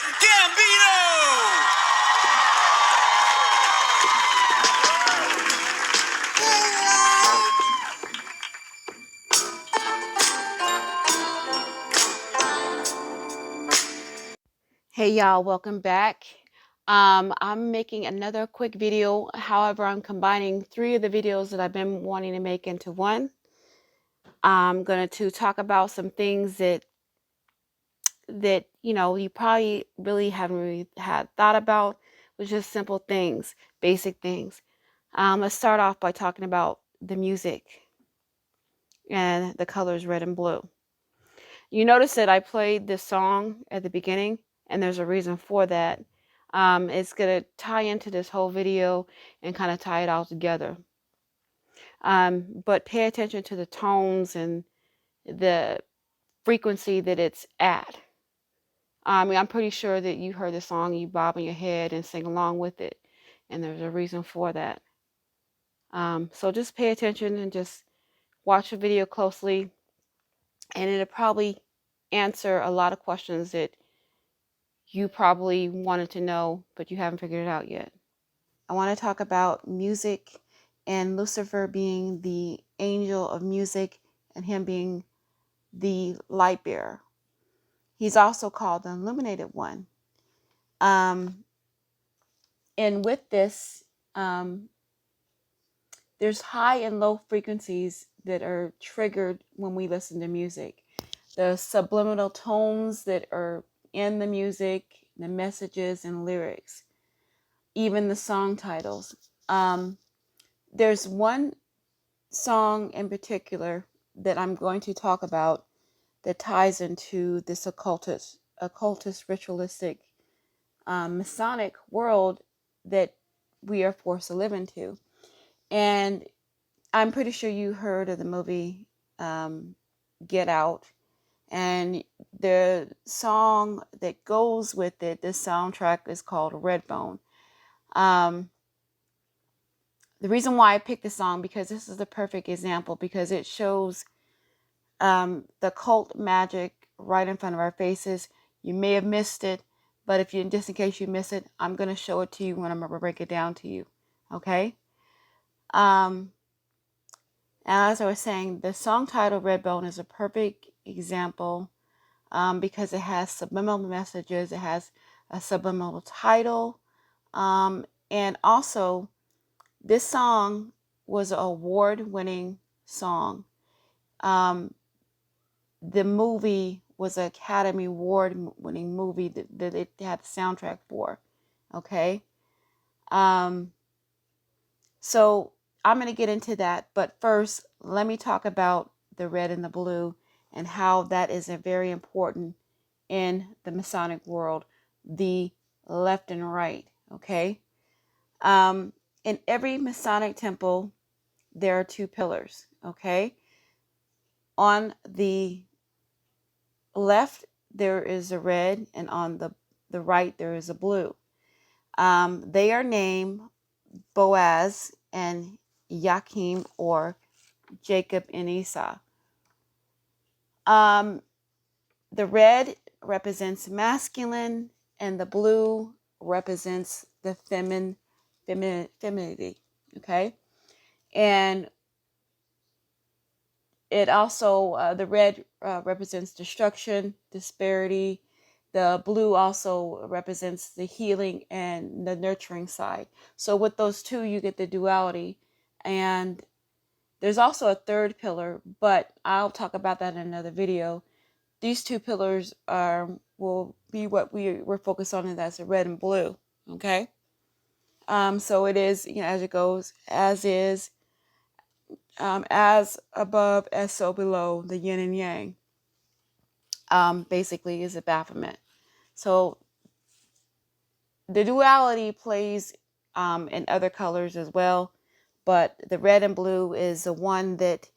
Gambino! Hey y'all, welcome back. I'm making another quick video. However, I'm combining 3 of the videos that I've been wanting to make into one. I'm going to talk about some things that you probably really haven't really had thought about, which is simple things, basic things. Let's start off by talking about the music and the colors red and blue. You notice that I played this song at the beginning, and there's a reason for that. It's going to tie into this whole video and kind of tie it all together. But pay attention to the tones and the frequency that it's at. I'm pretty sure that you heard the song, you bob in your head and sing along with it, and there's a reason for that. So just pay attention and just watch the video closely, and it'll probably answer a lot of questions that you probably wanted to know, but you haven't figured it out yet. I want to talk about music and Lucifer being the angel of music and him being the light bearer. He's also called the illuminated one. And with this, there's high and low frequencies that are triggered when we listen to music. The subliminal tones that are in the music, the messages and lyrics, even the song titles. There's one song in particular that I'm going to talk about that ties into this occultist ritualistic masonic world that we are forced to live into. And I'm pretty sure you heard of the movie Get Out, and the song that goes with it, this soundtrack is called Redbone. The reason why I picked this song, because this is the perfect example, because it shows the cult magic right in front of our faces. You may have missed it, but if you, just in case you miss it, I'm going to show it to you when I'm going to break it down to you. Okay? As I was saying, the song title Redbone is a perfect example because it has subliminal messages. It has a subliminal title. And also, this song was an award-winning song. The movie was an Academy Award-winning movie that it had the soundtrack for. Okay? So I'm going to get into that. But first, let me talk about the red and the blue and how that is a very important in the Masonic world, the left and right. Okay? In every Masonic temple, there are 2 pillars. Okay? On the left, there is a red, and on the right, there is a blue. They are named Boaz and Yakim, or Jacob and Esau. The red represents masculine, and the blue represents the femininity. Okay, and it also the red represents destruction, disparity. The blue also represents the healing and the nurturing side. So with those 2, you get the duality. And there's also a 3rd pillar, but I'll talk about that in another video. These 2 pillars will be what we're focused on, and that's the red and blue. Okay. So it is, as it goes, as is, as above, as so below, the yin and yang. Basically is a Baphomet. So the duality plays in other colors as well, but the red and blue is the one that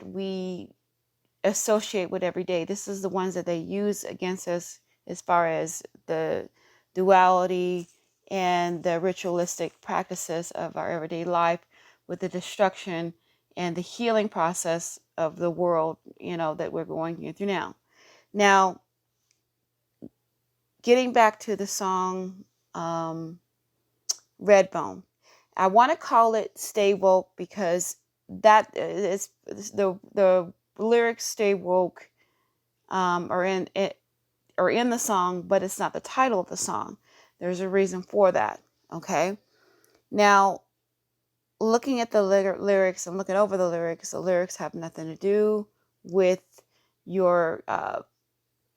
we associate with every day. This is the ones that they use against us as far as the duality and the ritualistic practices of our everyday life, with the destruction and the healing process of the world, that we're going through now. Now, getting back to the song Redbone, I want to call it Stay Woke because that is the lyrics Stay Woke are in it or in the song, but it's not the title of the song. There's a reason for that. Okay. Now, looking at the lyrics and looking over the lyrics have nothing to do with your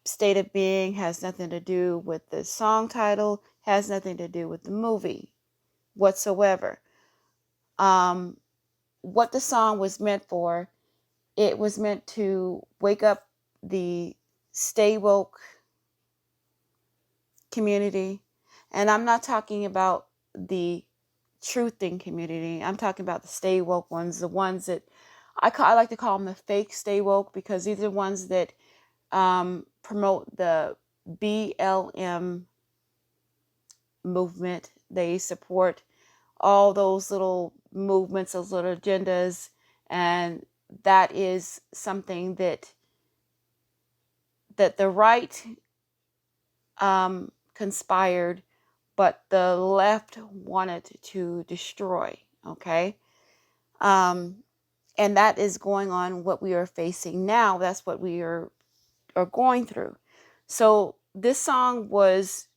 state of being, has nothing to do with the song title, has nothing to do with the movie whatsoever. What the song was meant for, it was meant to wake up the Stay Woke community. And I'm not talking about the truthing community. I'm talking about the Stay Woke ones, the ones that I like to call them the fake Stay Woke, because these are ones that promote the BLM movement. They support all those little movements, those little agendas, and that is something that the right conspired, but the left wanted to destroy. Okay, and that is going on. What we are facing now, that's what we are going through. So this song was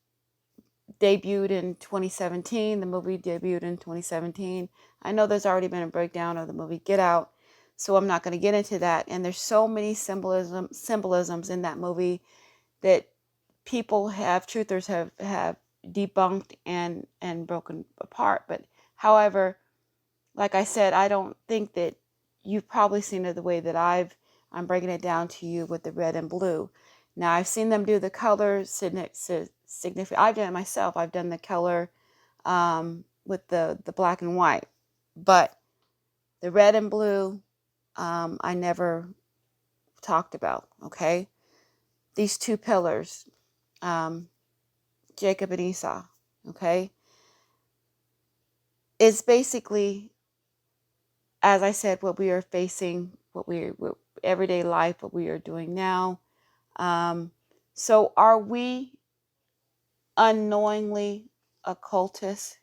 debuted in 2017. The movie debuted in 2017. I know there's already been a breakdown of the movie Get Out, so I'm not going to get into that. And there's so many symbolisms in that movie that truthers have debunked and broken apart. But however, like I said, I don't think that you've probably seen it the way that I'm breaking it down to you with the red and blue. Now, I've seen them do the color significant. I've done it myself. I've done the color with the black and white. But the red and blue, I never talked about, okay? These two pillars, Jacob and Esau, okay? It's basically, as I said, what we are facing, what everyday life, what we are doing now. So are we unknowingly occultists?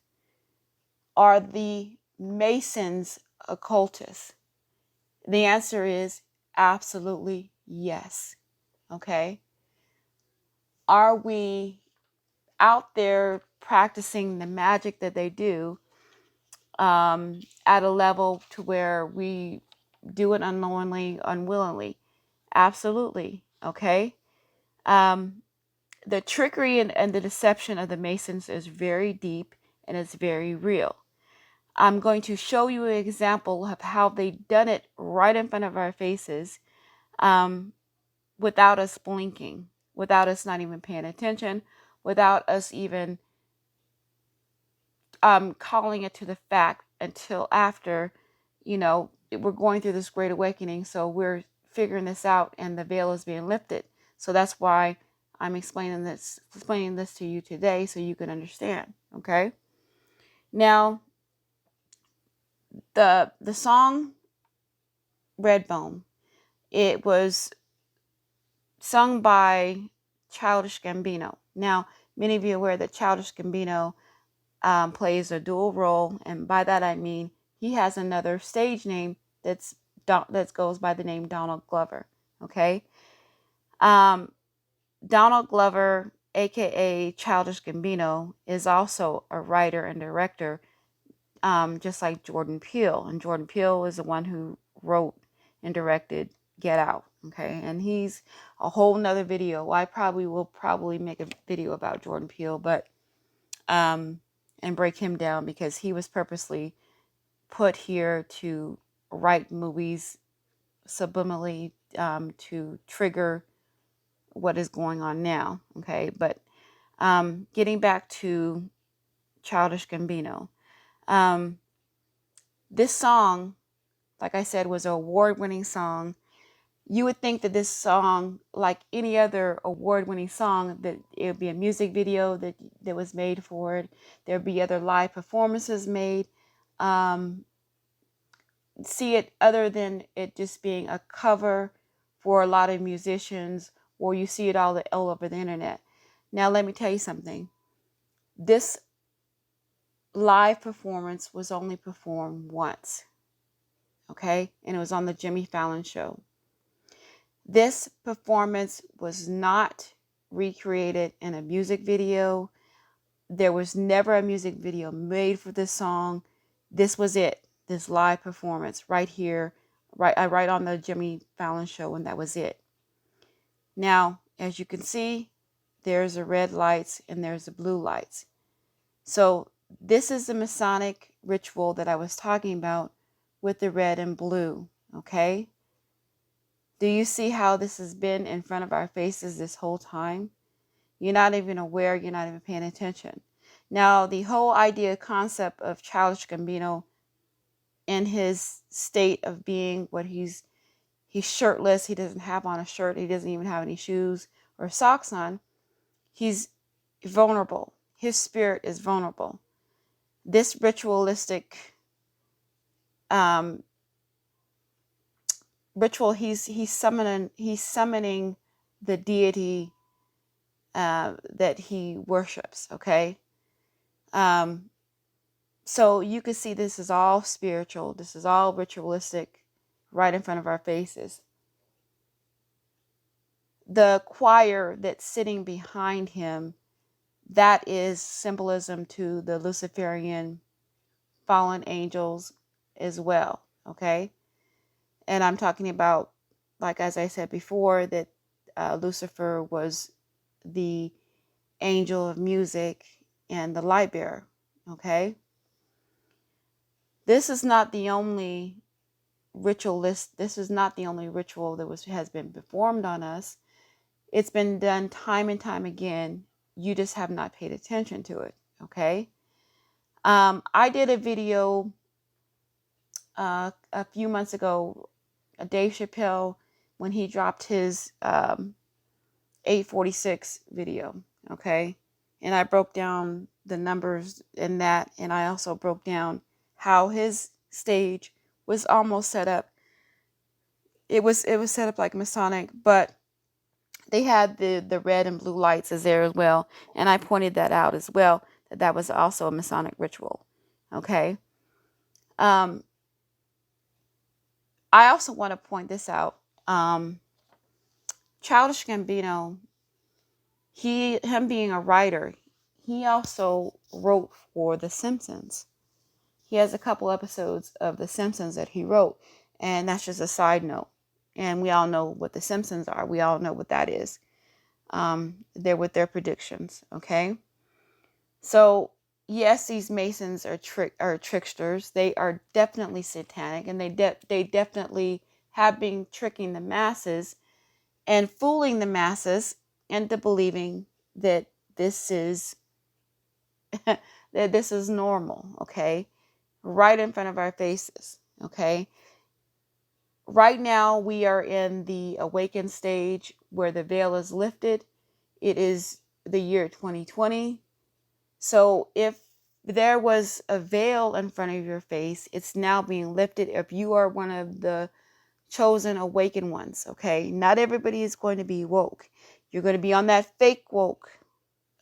Are the Masons occultists? The answer is absolutely yes. Okay. Are we out there practicing the magic that they do at a level to where we do it unknowingly, unwillingly? Absolutely. Okay. The trickery and the deception of the Masons is very deep and it's very real. I'm going to show you an example of how they've done it right in front of our faces without us blinking, without us not even paying attention, without us even calling it to the fact until after, we're going through this great awakening. So we're figuring this out and the veil is being lifted. So that's why I'm explaining this to you today so you can understand. Okay. Now, the song Redbone, it was sung by Childish Gambino. Now, many of you are aware that Childish Gambino plays a dual role, and by that I mean he has another stage name that goes by the name Donald Glover. Okay, Donald Glover, aka Childish Gambino, is also a writer and director, just like Jordan Peele. And Jordan Peele is the one who wrote and directed Get Out. Okay, and he's a whole nother video. I will make a video about Jordan Peele, but and break him down because he was purposely put here to write movies subliminally to trigger what is going on now. Okay, but getting back to Childish Gambino, this song, like I said, was an award-winning song. You would think that this song, like any other award-winning song, that it would be a music video that was made for it. There'd be other live performances made. See it other than it just being a cover for a lot of musicians or you see it all over the internet. Now, let me tell you something. This live performance was only performed once, okay? And it was on the Jimmy Fallon show. This performance was not recreated in a music video. There was never a music video made for this song. This was it. This live performance right here, right on the Jimmy Fallon show, and that was it. Now, as you can see, there's the red lights and there's the blue lights. So this is the Masonic ritual that I was talking about with the red and blue, okay? Do you see how this has been in front of our faces this whole time? You're not even aware, you're not even paying attention. Now, the whole idea, concept of Childish Gambino in his state of being what he's shirtless, he doesn't have on a shirt, he doesn't even have any shoes or socks on. He's vulnerable. His spirit is vulnerable. This ritualistic ritual, he's summoning the deity that he worships, okay? So you can see this is all spiritual. This is all ritualistic right in front of our faces. The choir that's sitting behind him, that is symbolism to the Luciferian fallen angels as well, okay? And I'm talking about, like as I said before, that Lucifer was the angel of music and the light bearer, okay? This is not the only this is not the only ritual that has been performed on us. It's been done time and time again. You just have not paid attention to it, okay? I did a video a few months ago, Dave Chappelle, when he dropped his 846 video, okay? And I broke down the numbers in that, and I also broke down how his stage was almost set up. It was set up like Masonic, but they had the red and blue lights as there as well, and I pointed that out as well, that was also a Masonic ritual, okay? I also want to point this out. Childish Gambino, him being a writer, he also wrote for The Simpsons. He has a couple episodes of The Simpsons that he wrote, and that's just a side note. And we all know what The Simpsons are. We all know what that is. They're with their predictions, okay? So, yes, these Masons are tricksters. They are definitely satanic, and they definitely have been tricking the masses and fooling the masses into believing that this is that this is normal, okay? Right in front of our faces, okay? Right now, we are in the awakened stage where the veil is lifted. It is the year 2020. So if there was a veil in front of your face, it's now being lifted. If you are one of the chosen awakened ones, okay? Not everybody is going to be woke. You're going to be on that fake woke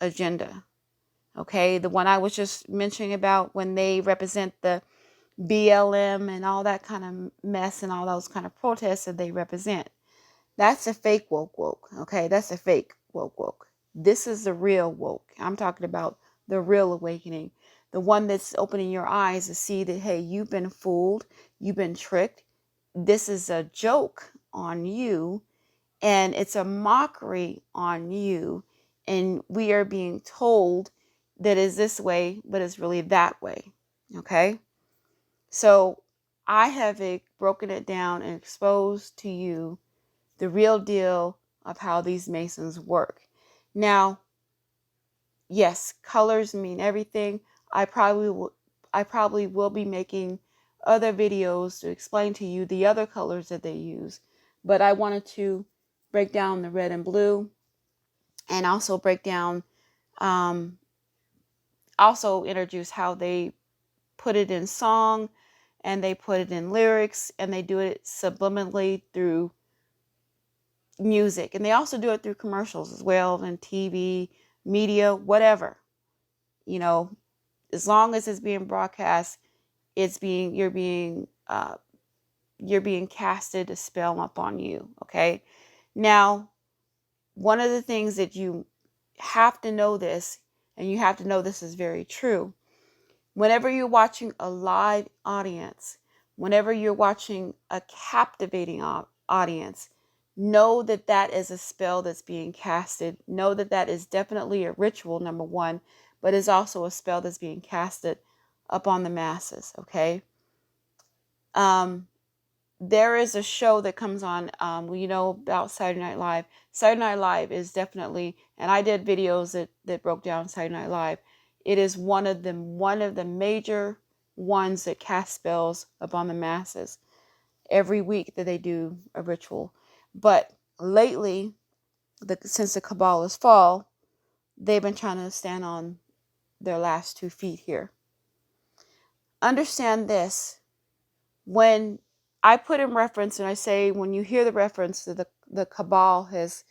agenda, okay? The one I was just mentioning about when they represent the BLM and all that kind of mess and all those kind of protests that they represent. That's a fake woke, okay? That's a fake woke. This is the real woke. I'm talking about the real awakening, the one that's opening your eyes to see that, hey, you've been fooled, you've been tricked. This is a joke on you, and it's a mockery on you, and we are being told that is this way, but it's really that way, okay? So I have broken it down and exposed to you the real deal of how these Masons work. Now, yes, colors mean everything. I probably will be making other videos to explain to you the other colors that they use. But I wanted to break down the red and blue, and also break down, also introduce how they put it in song, and they put it in lyrics, and they do it subliminally through music, and they also do it through commercials as well, and TV, media, whatever. You know, as long as it's being broadcast, you're being casted a spell upon you. Okay. Now, one of the things that you have to know this, and you have to know this is very true. Whenever you're watching a live audience, whenever you're watching a captivating audience, know that that is a spell that's being casted. Know that that is definitely a ritual, number one, but is also a spell that's being casted upon the masses. Okay. There is a show that comes on, you know about Saturday Night Live. Saturday Night Live is definitely, and I did videos that broke down Saturday Night Live. It is one of the major ones that cast spells upon the masses every week that they do a ritual. But lately, since the Kabbalists fall, they've been trying to stand on their last 2 feet here. Understand this. When I put in reference, and I say, when you hear the reference that the Cabal has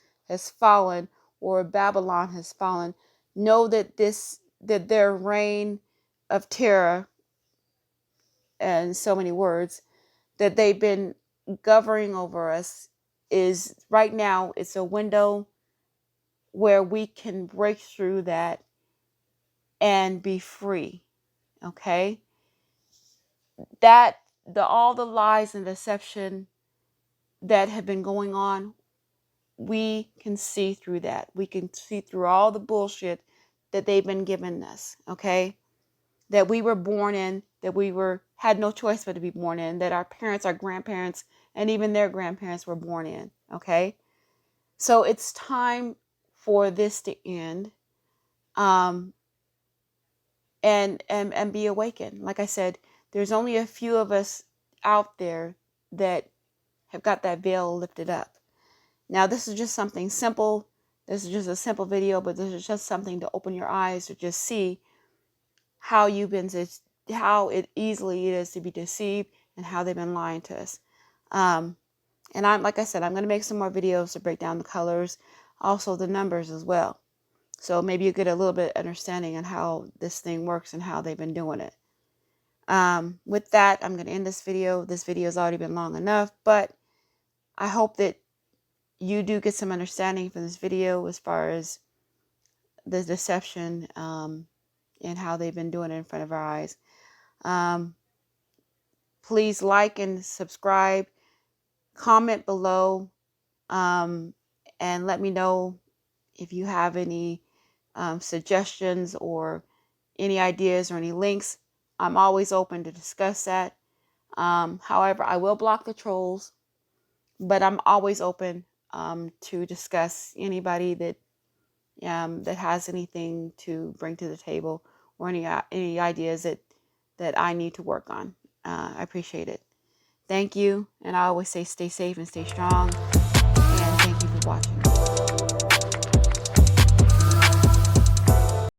fallen, or Babylon has fallen, know that their reign of terror, and so many words, that they've been governing over us, is right now, it's a window where we can break through that and be free. Okay? That all the lies and deception that have been going on, we can see through that. We can see through all the bullshit that they've been giving us. Okay? That we were born in, that we had no choice but to be born in, that our parents, our grandparents, and even their grandparents were born in. Okay? So it's time for this to end, and be awakened. Like I said, there's only a few of us out there that have got that veil lifted up. Now, this is just something simple. This is just a simple video, but this is just something to open your eyes to just see how how easily it is to be deceived, and how they've been lying to us. And like I said, I'm going to make some more videos to break down the colors, also the numbers as well. So maybe you get a little bit of understanding on how this thing works and how they've been doing it. With that, I'm going to end this video. This video has already been long enough, but I hope that you do get some understanding from this video as far as the deception, and how they've been doing it in front of our eyes. Please like and subscribe, comment below, and let me know if you have any suggestions or any ideas or any links. I'm always open to discuss that. However, I will block the trolls, but I'm always open to discuss anybody that has anything to bring to the table, or any ideas that I need to work on. I appreciate it. Thank you, and I always say stay safe and stay strong, and thank you for watching.